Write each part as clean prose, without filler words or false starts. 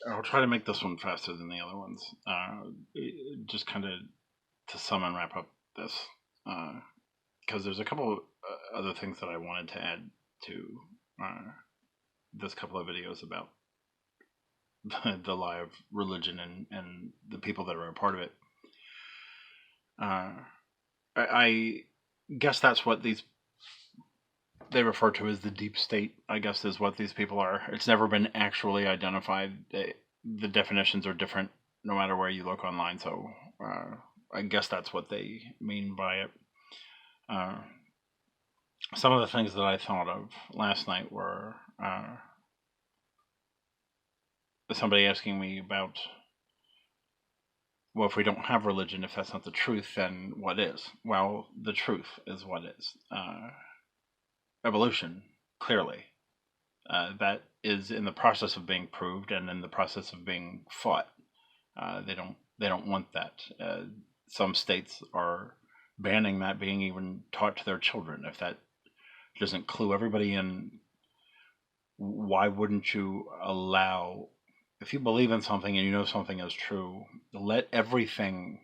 I'll try to make this one faster than the other ones. Just kind of to sum and wrap up this, because there's a couple of other things that I wanted to add to this couple of videos about the lie of religion and the people that are a part of it. I guess that's what they refer to as the deep state, I guess, is what these people are. It's never been actually identified. The definitions are different no matter where you look online, so I guess that's what they mean by it. Some of the things that I thought of last night were somebody asking me about, well, if we don't have religion, if that's not the truth, then what is? Well, the truth is what is. Evolution, clearly. That is in the process of being proved and in the process of being fought. They don't want that. Some states are banning that being even taught to their children. If that doesn't clue everybody in, why wouldn't you allow, if you believe in something and you know something is true, let everything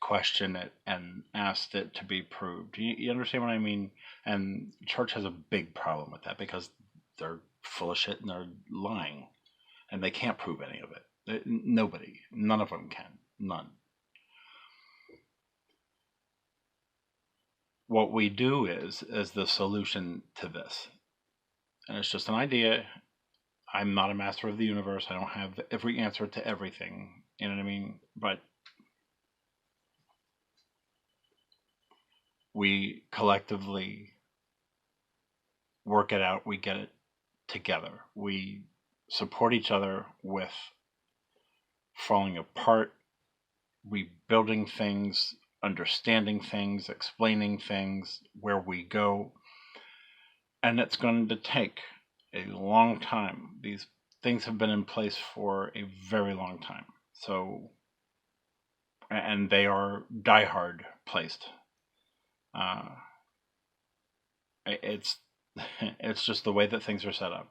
question it and ask it to be proved. You understand what I mean? And church has a big problem with that because they're full of shit and they're lying and they can't prove any of it. Nobody, none of them can. None. What we do is the solution to this. And it's just an idea. I'm not a master of the universe. I don't have every answer to everything. You know what I mean? But we collectively work it out. We get it together. We support each other with falling apart, rebuilding things, understanding things, explaining things, where we go. And it's going to take a long time. These things have been in place for a very long time. So, and they are diehard placed. It's it's just the way that things are set up,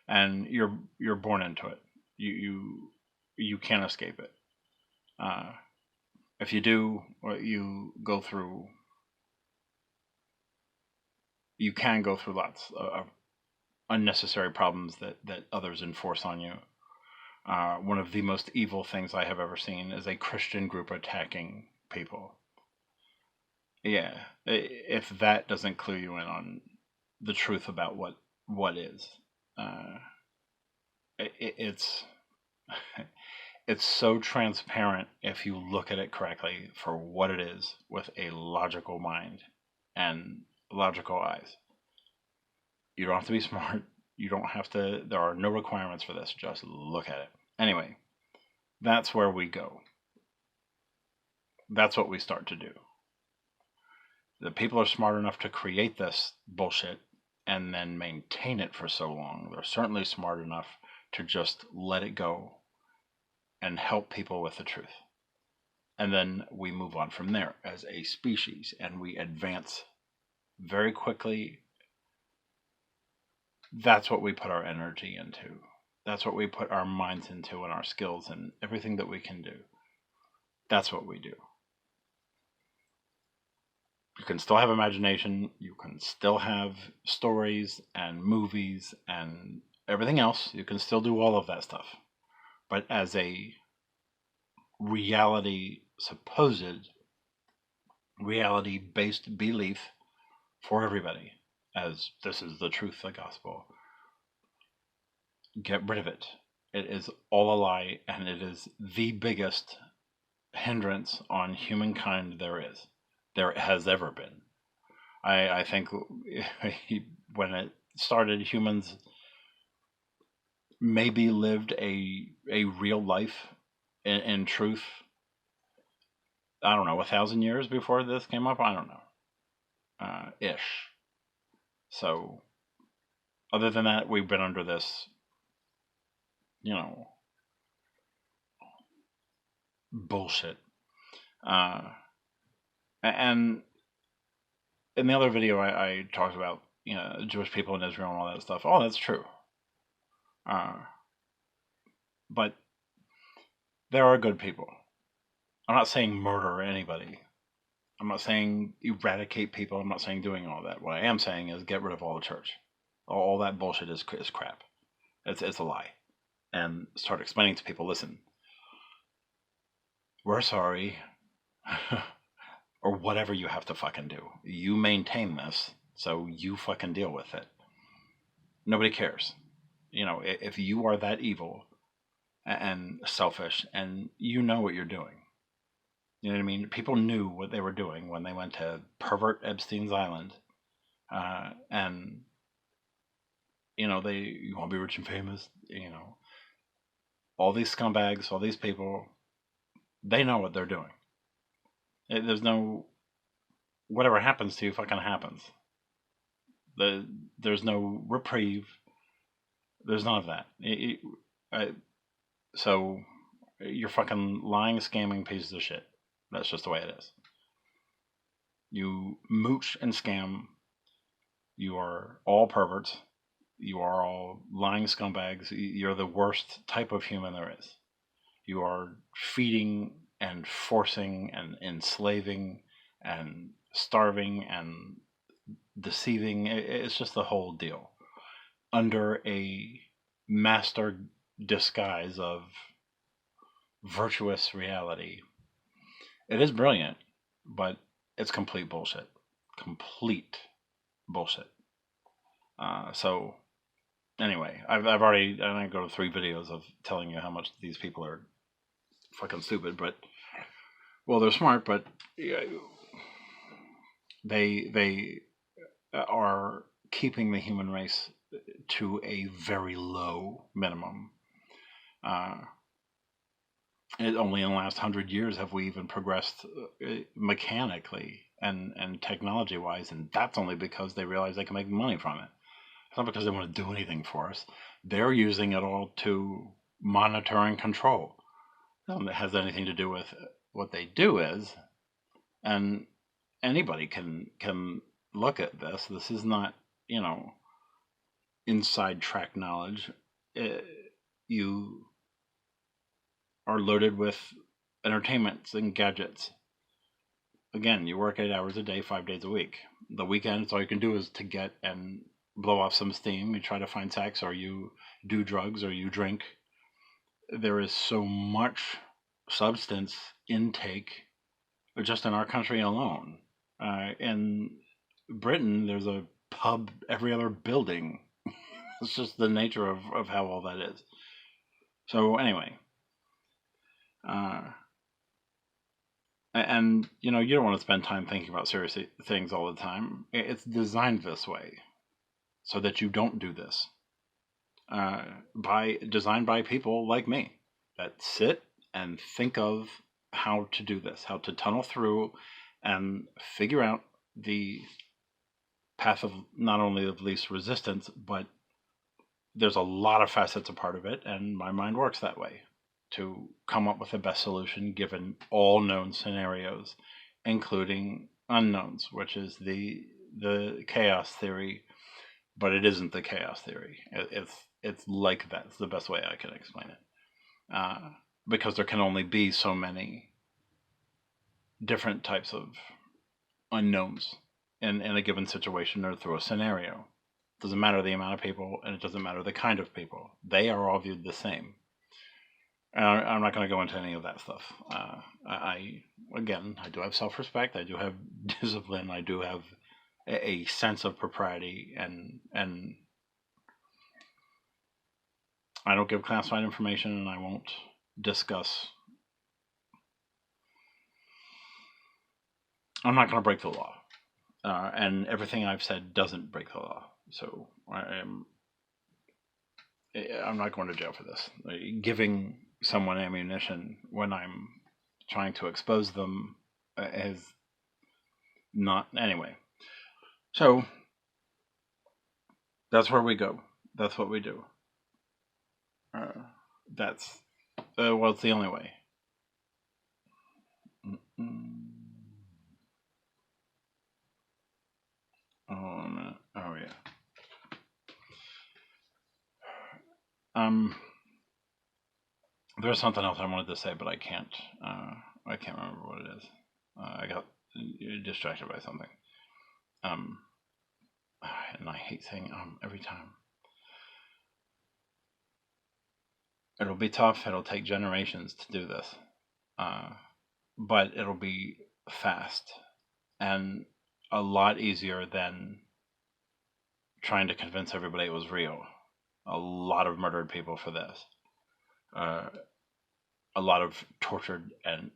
and you're born into it. You can't escape it. If you do, you go through. You can go through lots of unnecessary problems that others enforce on you. One of the most evil things I have ever seen is a Christian group attacking people. Yeah, if that doesn't clue you in on the truth about what is, it's it's so transparent if you look at it correctly for what it is with a logical mind and logical eyes. You don't have to be smart. You don't have to. There are no requirements for this. Just look at it. Anyway, that's where we go. That's what we start to do. The people are smart enough to create this bullshit and then maintain it for so long. They're certainly smart enough to just let it go and help people with the truth. And then we move on from there as a species and we advance very quickly. That's what we put our energy into. That's what we put our minds into and our skills and everything that we can do. That's what we do. You can still have imagination. You can still have stories and movies and everything else. You can still do all of that stuff. But as a supposed reality-based belief for everybody, as this is the truth, the gospel, get rid of it. It is all a lie, and it is the biggest hindrance on humankind there has ever been. I think when it started, humans maybe lived a real life in truth. I don't know, 1,000 years before this came up. I don't know, ish. So, other than that, we've been under this, bullshit. And in the other video, I talked about Jewish people in Israel and all that stuff. Oh, that's true. But there are good people. I'm not saying murder anybody. I'm not saying eradicate people. I'm not saying doing all that. What I am saying is get rid of all the church. All that bullshit is crap. It's a lie. And start explaining to people, listen, we're sorry. Or whatever you have to fucking do. You maintain this, so you fucking deal with it. Nobody cares. If you are that evil and selfish and you know what you're doing, you know what I mean? People knew what they were doing when they went to pervert Epstein's Island. And, you want to be rich and famous, all these scumbags, all these people, they know what they're doing. There's no, whatever happens to you fucking happens. There's no reprieve. There's none of that. So you're fucking lying, scamming pieces of shit. That's just the way it is. You mooch and scam. You are all perverts. You are all lying scumbags. You're the worst type of human there is. You are feeding and forcing and enslaving and starving and deceiving. It's just the whole deal. Under a master disguise of virtuous reality. It is brilliant, but it's complete bullshit. Complete bullshit. So, anyway, I've already, and I go to 3 videos of telling you how much these people are fucking stupid, but, well, they're smart, but they are keeping the human race to a very low minimum. Only in the last 100 years have we even progressed mechanically and technology-wise, and that's only because they realize they can make money from it. It's not because they want to do anything for us. They're using it all to monitor and control. It has anything to do with what they do is, and anybody can look at this. This is not, inside track knowledge. You are loaded with entertainments and gadgets. Again, you work 8 hours a day, 5 days a week. The weekends, all you can do is to get and blow off some steam. You try to find sex, or you do drugs, or you drink. There is so much substance intake just in our country alone. In Britain, there's a pub every other building. It's just the nature of how all that is. So anyway, and you don't want to spend time thinking about serious things all the time. It's designed this way so that you don't do this. Designed by people like me that sit and think of how to do this, how to tunnel through and figure out the path of not only of least resistance, but there's a lot of facets a part of it, and my mind works that way to come up with the best solution given all known scenarios, including unknowns, which is the chaos theory, but it isn't the chaos theory. It's like that. It's the best way I can explain it, because there can only be so many different types of unknowns in a given situation or through a scenario. It doesn't matter the amount of people, and it doesn't matter the kind of people. They are all viewed the same. I'm not going to go into any of that stuff. I do have self-respect. I do have discipline. I do have a sense of propriety, and I don't give classified information, and I won't discuss. I'm not going to break the law, and everything I've said doesn't break the law. So I'm not going to jail for this. Giving someone ammunition when I'm trying to expose them is not. Anyway, so that's where we go. That's what we do. That's well, it's the only way. Oh no! Oh yeah. There's something else I wanted to say, but I can't. I can't remember what it is. I got distracted by something. Um, and I hate saying every time. It'll be tough. It'll take generations to do this, but it'll be fast and a lot easier than trying to convince everybody it was real. A lot of murdered people for this. Uh, a lot of tortured and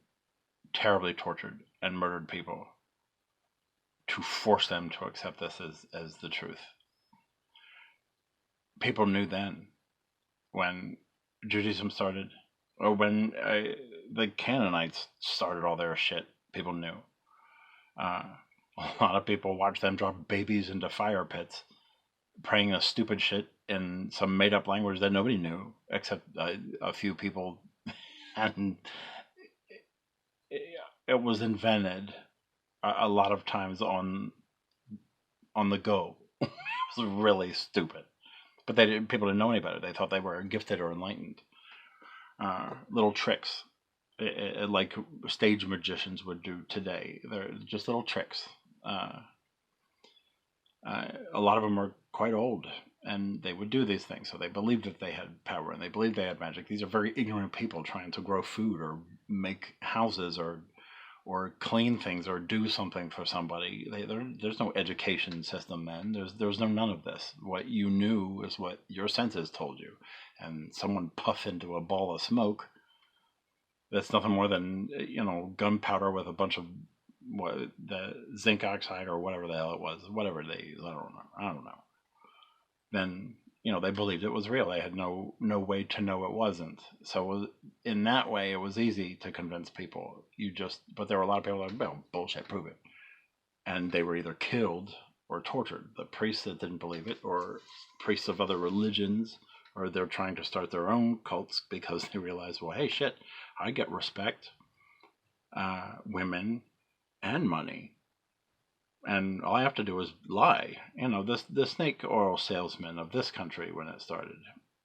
terribly tortured and murdered people to force them to accept this as the truth. People knew then when Judaism started, or when the Canaanites started all their shit. People knew. A lot of people watched them drop babies into fire pits, praying a stupid shit in some made-up language that nobody knew except a few people, and it was invented a lot of times on the go. It was really stupid, but people didn't know any better. They thought they were gifted or enlightened. Little tricks, like stage magicians would do today. They're just little tricks. A lot of them are quite old, and they would do these things. So they believed that they had power, and they believed they had magic. These are very ignorant people trying to grow food or make houses or clean things or do something for somebody. There's no education system then. There's no none of this. What you knew is what your senses told you, and someone puff into a ball of smoke. That's nothing more than gunpowder with a bunch of the zinc oxide or whatever the hell it was. Whatever I don't know. Then they believed it was real. They had no way to know it wasn't. So in that way, it was easy to convince people. But there were a lot of people like, well, bullshit, prove it. And they were either killed or tortured. The priests that didn't believe it, or priests of other religions, or they're trying to start their own cults because they realize, well, hey, shit, I get respect, women, and money. And all I have to do is lie. The snake oil salesman of this country when it started.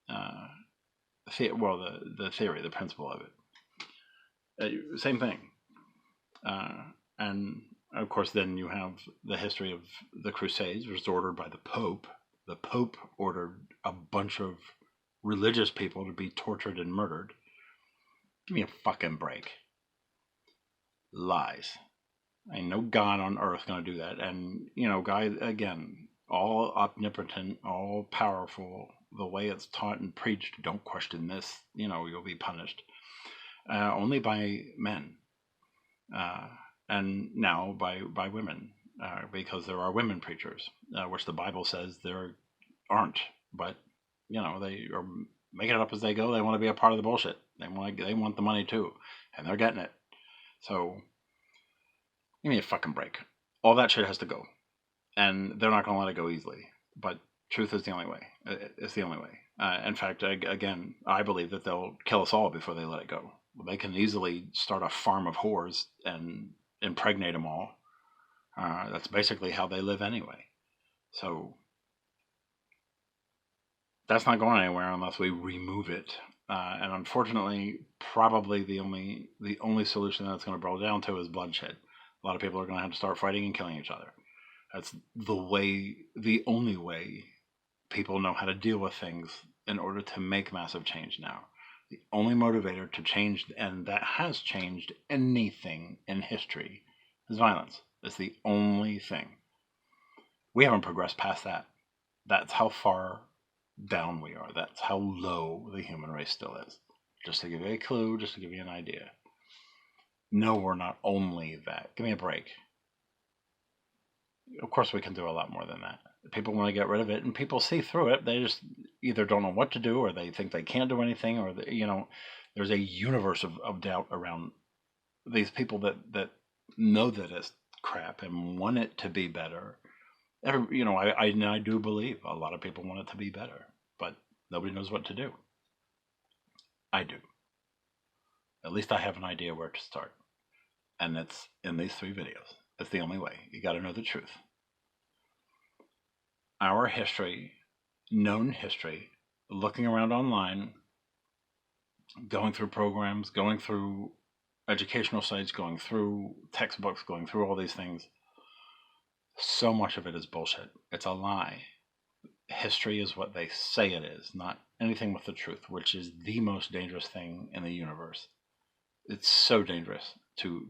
The theory, the principle of it. Same thing. And of course, then you have the history of the Crusades, which was ordered by the Pope. The Pope ordered a bunch of religious people to be tortured and murdered. Give me a fucking break. Lies. Ain't no God on earth gonna do that. And God, again, all omnipotent, all powerful, the way it's taught and preached, don't question this, you'll be punished. Only by men. And now by women, because there are women preachers, which the Bible says there aren't. But they are making it up as they go. They want to be a part of the bullshit. They want the money too, and they're getting it. So give me a fucking break. All that shit has to go, and they're not going to let it go easily. But truth is the only way. It's the only way. In fact, again, I believe that they'll kill us all before they let it go. They can easily start a farm of whores and impregnate them all. That's basically how they live anyway. So that's not going anywhere unless we remove it. And unfortunately, probably the only solution that's going to boil down to is bloodshed. A lot of people are going to have to start fighting and killing each other. That's the only way people know how to deal with things in order to make massive change now. The only motivator to change, and that has changed anything in history, is violence. It's the only thing. We haven't progressed past that. That's how far down we are. That's how low the human race still is. Just to give you a clue, just to give you an idea. No, we're not only that. Give me a break. Of course we can do a lot more than that. People want to get rid of it, and people see through it. They just either don't know what to do, or they think they can't do anything, or there's a universe of doubt around these people that know that it's crap and want it to be better. I do believe a lot of people want it to be better, but nobody knows what to do. I do. At least I have an idea where to start, and it's in these 3 videos. It's the only way. You got to know the truth. Our history, known history, looking around online, going through programs, going through educational sites, going through textbooks, going through all these things. So much of it is bullshit. It's a lie. History is what they say it is, not anything with the truth, which is the most dangerous thing in the universe. It's so dangerous to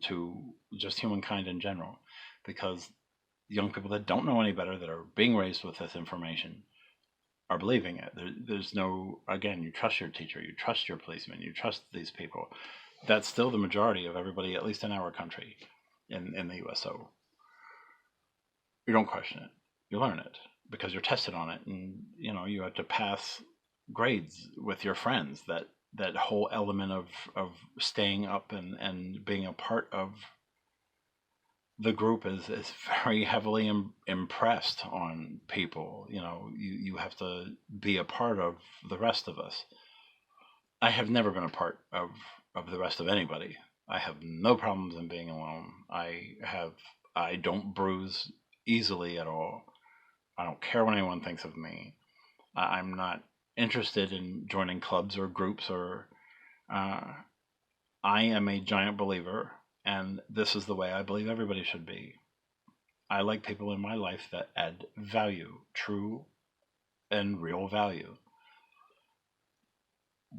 just humankind in general, because young people that don't know any better, that are being raised with this information, are believing it. There's no, again, you trust your teacher, you trust your policeman, you trust these people. That's still the majority of everybody, at least in our country, in the US. So you don't question it, you learn it because you're tested on it, and you have to pass grades with your friends. That whole element of staying up and being a part of the group is very heavily impressed on people. You have to be a part of the rest of us. I have never been a part of the rest of anybody. I have no problems in being alone. I don't bruise easily at all. I don't care what anyone thinks of me. I'm not interested in joining clubs or groups or I am a giant believer, and this is the way I believe everybody should be. I like people in my life that add value, true and real value.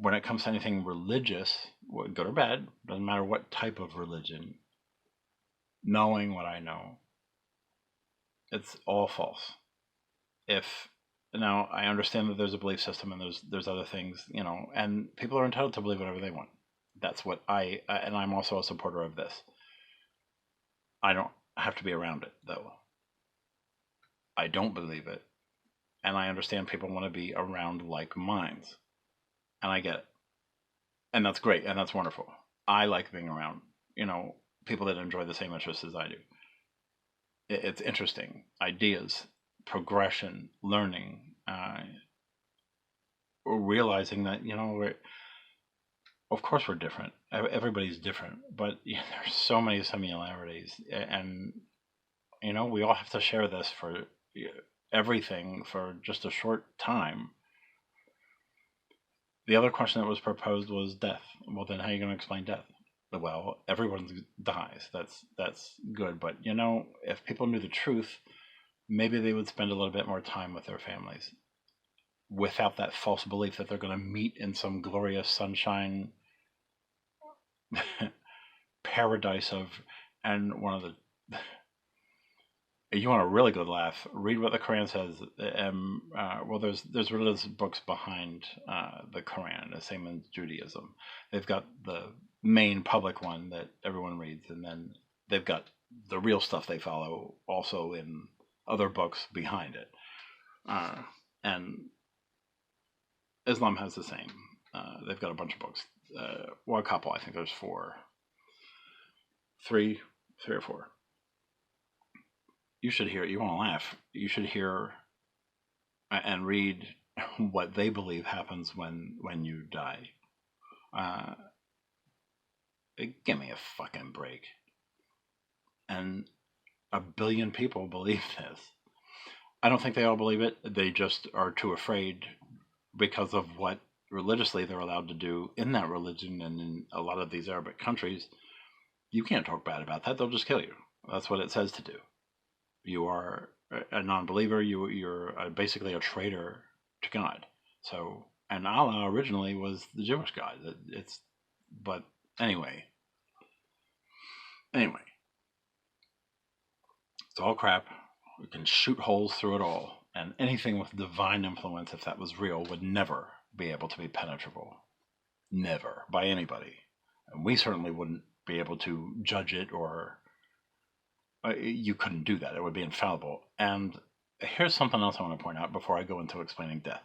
When it comes to anything religious, good or bad, doesn't matter what type of religion, knowing what I know, it's all false. Now I understand that there's a belief system and there's other things, and people are entitled to believe whatever they want. That's what and I'm also a supporter of this. I don't have to be around it, though. I don't believe it, and I understand people want to be around like minds, and I get it, and that's great, and that's wonderful. I like being around, people that enjoy the same interests as I do. It's interesting, ideas, progression, learning, realizing that of course we're different. Everybody's different, but there's so many similarities, and we all have to share this for everything for just a short time. The other question that was proposed was death. Well, then how are you going to explain death? Well, everyone dies. That's good, but if people knew the truth, maybe they would spend a little bit more time with their families without that false belief that they're going to meet in some glorious sunshine paradise and one of the you want a really good laugh, read what the Quran says. Well, there's religious books behind the Quran, the same as Judaism. They've got the main public one that everyone reads, and then they've got the real stuff they follow also in other books behind it. And Islam has the same. They've got a bunch of books. Well, a couple. I think there's three or four. You should hear it. You want to laugh. You should hear and read what they believe happens when you die. Give me a fucking break. And 1 billion people believe this. I don't think they all believe it. They just are too afraid because of what religiously they're allowed to do in that religion, and in a lot of these Arabic countries, you can't talk bad about that. They'll just kill you. That's what it says to do. You are a non-believer. You're basically a traitor to God. So, and Allah originally was the Jewish God. But anyway, it's all crap. We can shoot holes through it all, and anything with divine influence, if that was real, would never be able to be penetrable. Never, by anybody. And we certainly wouldn't be able to judge it, or you couldn't do that. It would be infallible. And here's something else I want to point out before I go into explaining death,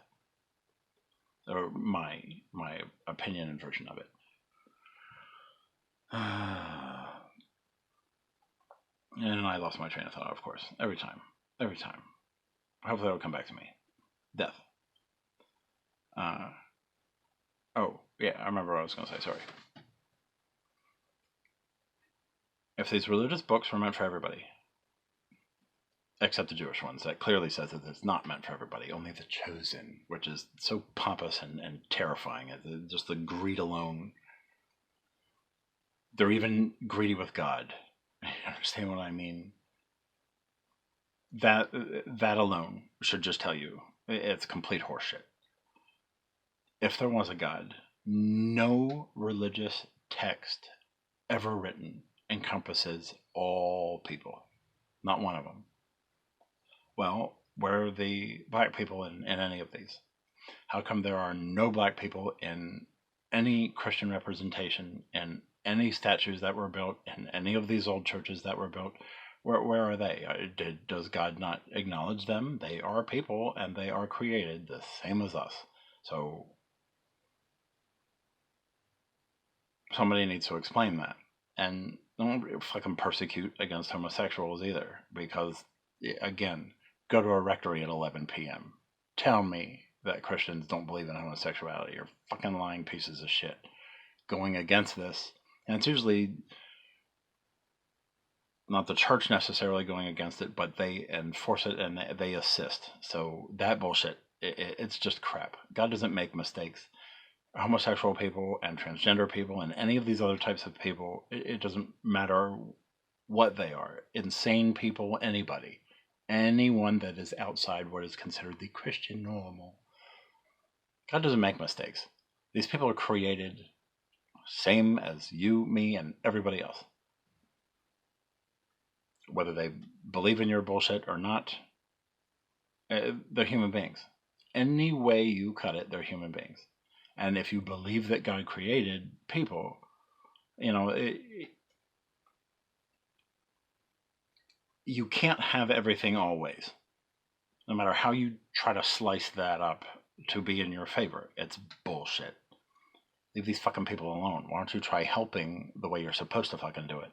or my opinion and version of it. And I lost my train of thought, of course. Every time. Hopefully it'll come back to me. Death. Oh, yeah, I remember what I was going to say, sorry. If these religious books were meant for everybody, except the Jewish ones. That clearly says that it's not meant for everybody, only the chosen, which is so pompous and terrifying. Just the greed alone. They're even greedy with God. You understand what I mean? That alone should just tell you it's complete horseshit. If there was a God, no religious text ever written encompasses all people. Not one of them. Well, where are the black people in any of these? How come there are no black people in any Christian representation, in any statues that were built, in any of these old churches that were built? Where are they? Does God not acknowledge them? They are people, and they are created the same as us. So somebody needs to explain that. And don't fucking persecute against homosexuals either, because, again, go to a rectory at 11 p.m. Tell me that Christians don't believe in homosexuality. You're fucking lying pieces of shit going against this. And it's usually not the church necessarily going against it, but they enforce it and they assist. So that bullshit, it's just crap. God doesn't make mistakes. Homosexual people and transgender people and any of these other types of people, it doesn't matter what they are. Insane people, anybody. Anyone that is outside what is considered the Christian normal. God doesn't make mistakes. These people are created same as you, me, and everybody else. Whether they believe in your bullshit or not, they're human beings. Any way you cut it, they're human beings. And if you believe that God created people, you can't have everything always. No matter how you try to slice that up to be in your favor, it's bullshit. Leave these fucking people alone. Why don't you try helping the way you're supposed to fucking do it?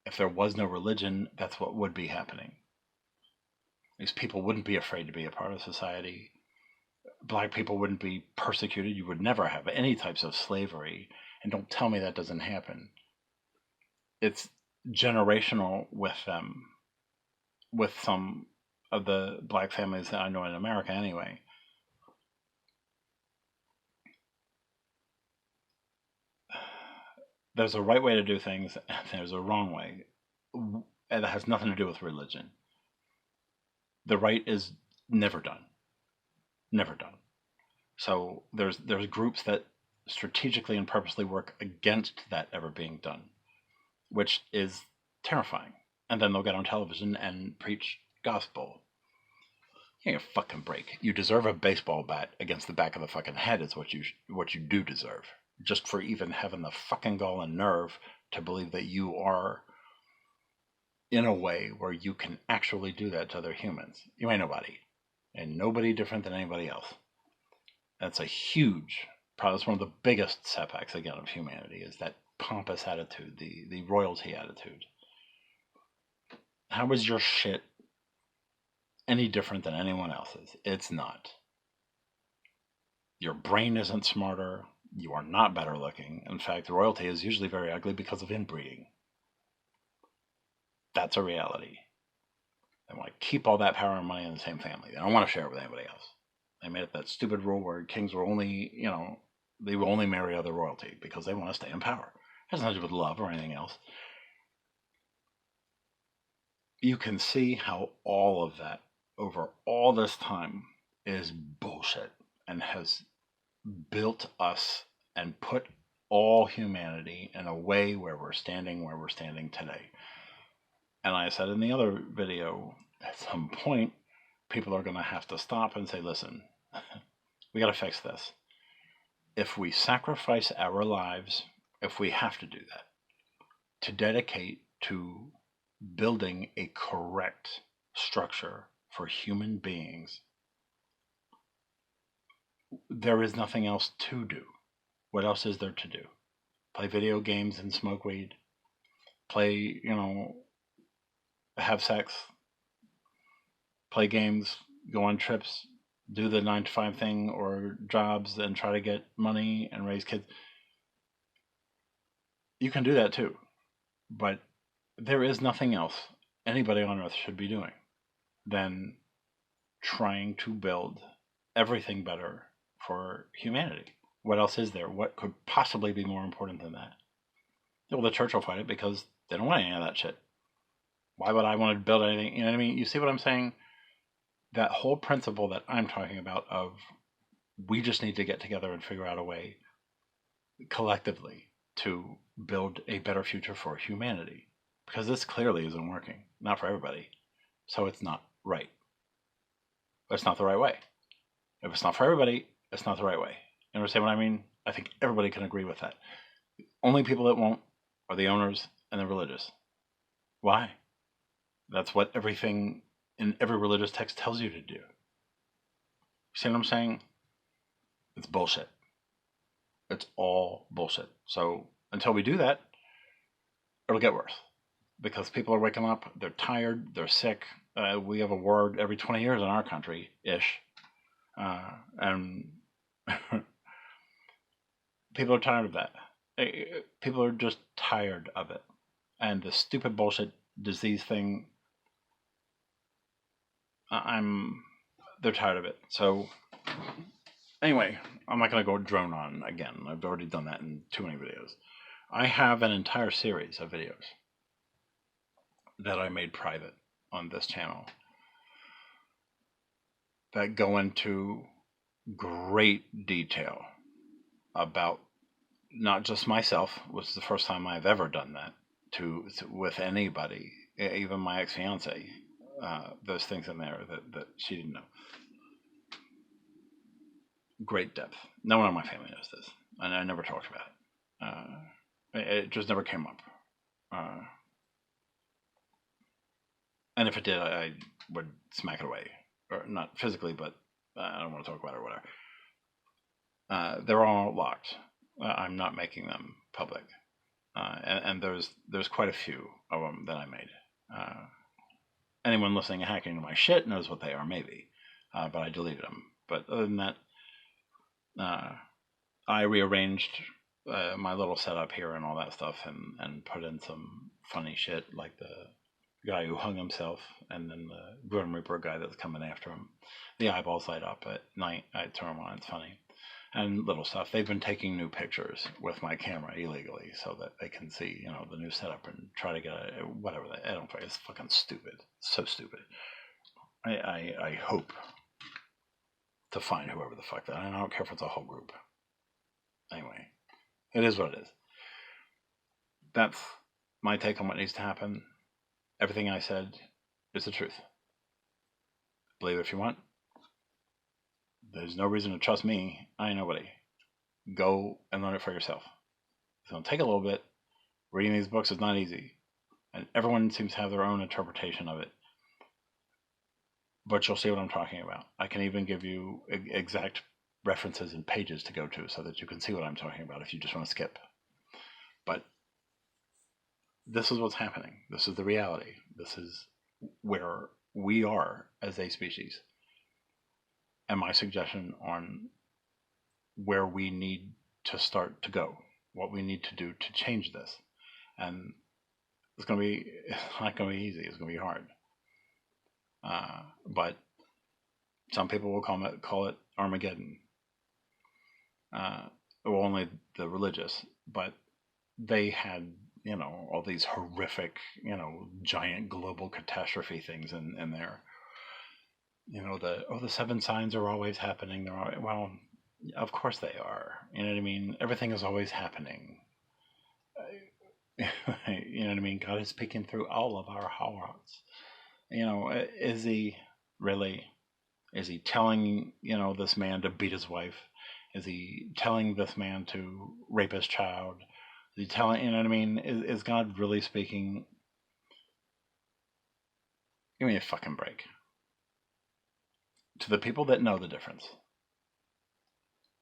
If there was no religion, that's what would be happening. These people wouldn't be afraid to be a part of society. Black people wouldn't be persecuted. You would never have any types of slavery. And don't tell me that doesn't happen. It's generational with them, with some of the black families that I know in America anyway. There's a right way to do things, and there's a wrong way. And it has nothing to do with religion. The right is never done. Never done. So there's groups that strategically and purposely work against that ever being done, which is terrifying. And then they'll get on television and preach gospel. Give me a fucking break. You deserve a baseball bat against the back of the fucking head is what you do deserve. Just for even having the fucking gall and nerve to believe that you are in a way where you can actually do that to other humans. You ain't nobody. And nobody different than anybody else. That's a huge, probably one of the biggest setbacks, again, of humanity, is that pompous attitude, the royalty attitude. How is your shit any different than anyone else's? It's not. Your brain isn't smarter. You are not better looking. In fact, royalty is usually very ugly because of inbreeding. That's a reality. They want to keep all that power and money in the same family. They don't want to share it with anybody else. They made it that stupid rule where kings will only, they will only marry other royalty because they want to stay in power. It has nothing to do with love or anything else. You can see how all of that over all this time is bullshit and has built us and put all humanity in a way where we're standing today. And like I said in the other video, at some point, people are going to have to stop and say, listen, we got to fix this. If we sacrifice our lives, if we have to do that, to dedicate to building a correct structure for human beings, there is nothing else to do. What else is there to do? Play video games and smoke weed? Play, have sex? Play games? Go on trips? Do the 9-to-5 thing or jobs and try to get money and raise kids? You can do that too. But there is nothing else anybody on earth should be doing. than trying to build everything better for humanity. What else is there? What could possibly be more important than that? Well, the church will fight it because they don't want any of that shit. Why would I want to build anything? You know what I mean? You see what I'm saying? That whole principle that I'm talking about of we just need to get together and figure out a way collectively to build a better future for humanity. Because this clearly isn't working. Not for everybody. So it's not right. It's not the right way. If it's not for everybody, it's not the right way. You understand what I mean? I think everybody can agree with that. The only people that won't are the owners and the religious. Why? That's what everything in every religious text tells you to do. See what I'm saying? It's bullshit. It's all bullshit. So until we do that, it'll get worse. Because people are waking up, they're tired, they're sick. We have a war every 20 years in our country-ish. And people are tired of that. People are just tired of it. And the stupid bullshit disease thing, they're tired of it. So anyway, I'm not going to go drone on again. I've already done that in too many videos. I have an entire series of videos that I made private on this channel that go into great detail about not just myself, which is the first time I've ever done that with anybody, even my ex-fiance. There's things in there that she didn't know. Great depth. No one in my family knows this, and I never talked about it. It just never came up. And if it did, I would smack it away. Or not physically, but I don't want to talk about it or whatever. They're all locked. I'm not making them public. And there's quite a few of them that I made. Anyone listening and hacking into my shit knows what they are, maybe. But I deleted them. But other than that, I rearranged my little setup here and all that stuff and put in some funny shit like the guy who hung himself and then the Grim Reaper guy that's coming after him. The eyeballs light up at night. I turn them on. It's funny. And little stuff. They've been taking new pictures with my camera illegally so that they can see, the new setup and try to get whatever. I don't know. It's fucking stupid. So stupid. I hope to find whoever the fuck that. I don't care if it's a whole group. Anyway, it is what it is. That's my take on what needs to happen. Everything I said is the truth. Believe it if you want. There's no reason to trust me. I ain't nobody. Go and learn it for yourself. It's going to take a little bit. Reading these books is not easy. And everyone seems to have their own interpretation of it. But you'll see what I'm talking about. I can even give you exact references and pages to go to so that you can see what I'm talking about if you just want to skip. But this is what's happening. This is the reality. This is where we are as a species. And my suggestion on where we need to start to go, what we need to do to change this. And it's not going to be easy. It's going to be hard. But some people will call it Armageddon. Well, only the religious, but they had, all these horrific, giant global catastrophe things in there. The 7 signs are always happening. Well, of course they are. You know what I mean? Everything is always happening. You know what I mean? God is speaking through all of our hearts. Is he really? Is he telling, this man to beat his wife? Is he telling this man to rape his child? Is he telling, you know what I mean? Is God really speaking? Give me a fucking break. To the people that know the difference,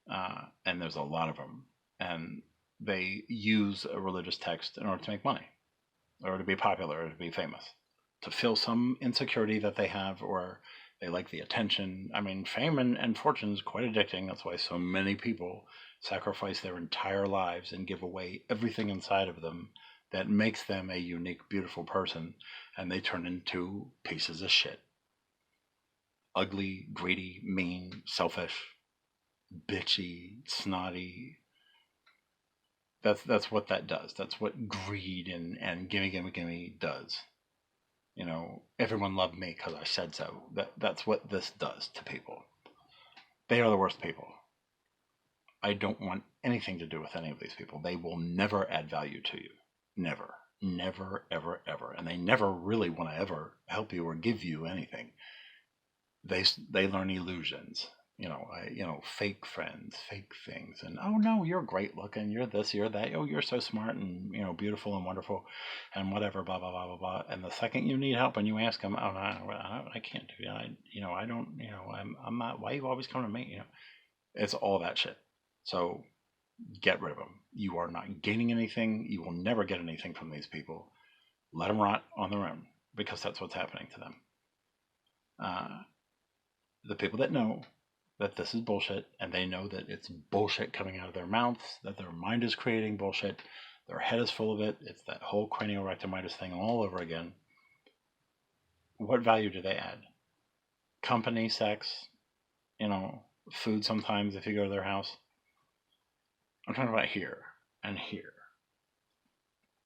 and there's a lot of them, and they use a religious text in order to make money, or to be popular, or to be famous, to fill some insecurity that they have, or they like the attention. I mean, fame and fortune is quite addicting. That's why so many people sacrifice their entire lives and give away everything inside of them that makes them a unique, beautiful person, and they turn into pieces of shit. ugly, greedy, mean, selfish, bitchy, snotty. That's what that does. That's what greed and gimme does. Everyone loved me because I said so. That's what this does to people. They are the worst people. I don't want anything to do with any of these people. They will never add value to you. Never. Never, ever, ever. And they never really want to ever help you or give you anything. They learn illusions. Fake friends, fake things, and oh no, you're great looking, you're this, you're that, oh you're so smart and beautiful and wonderful, and whatever, blah blah blah blah blah. And the second you need help and you ask them, oh no, I can't do that. I don't, I'm not. Why you always come to me? It's all that shit. So get rid of them. You are not gaining anything. You will never get anything from these people. Let them rot on their own because that's what's happening to them. The people that know that this is bullshit, and they know that it's bullshit coming out of their mouths, that their mind is creating bullshit, their head is full of it, it's that whole cranial rectimitis thing all over again. What value do they add? Company, sex, food sometimes if you go to their house. I'm talking about here and here.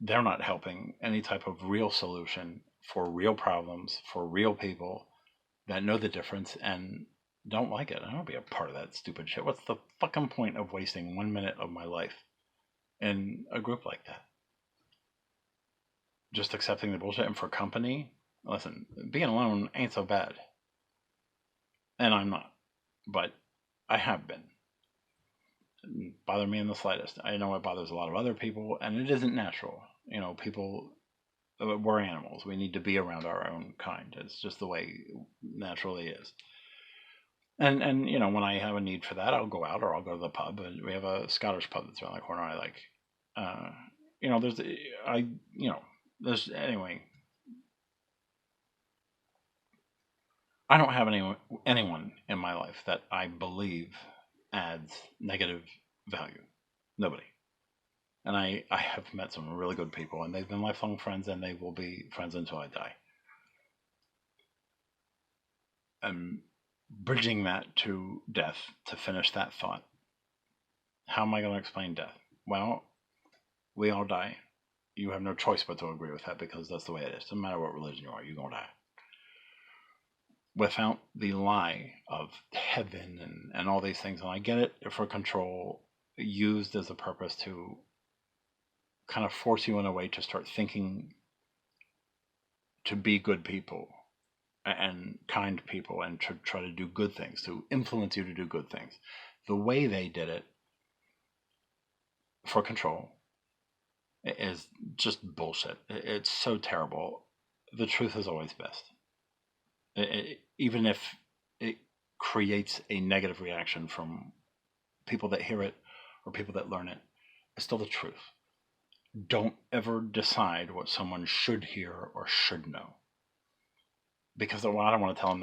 They're not helping any type of real solution for real problems, for real people that know the difference and don't like it. I don't want to be a part of that stupid shit. What's the fucking point of wasting 1 minute of my life in a group like that? Just accepting the bullshit. And for company, listen, being alone ain't so bad. And I'm not. But I have been. It didn't bother me in the slightest. I know it bothers a lot of other people, and it isn't natural. People, we're animals. We need to be around our own kind. It's just the way it naturally is. And when I have a need for that, I'll go out or I'll go to the pub. And we have a Scottish pub that's around the corner I like. Anyway. I don't have anyone in my life that I believe adds negative value. Nobody. And I have met some really good people, and they've been lifelong friends, and they will be friends until I die. Bridging that to death, to finish that thought. How am I going to explain death? Well, we all die. You have no choice but to agree with that because that's the way it is. Doesn't matter what religion you are, you're going to die. Without the lie of heaven and all these things, and I get it for control, used as a purpose to kind of force you in a way to start thinking to be good people and kind people and to try to do good things, to influence you to do good things. The way they did it for control is just bullshit. It's so terrible. The truth is always best. Even if it creates a negative reaction from people that hear it or people that learn it, it's still the truth. Don't ever decide what someone should hear or should know. Because I don't want to tell them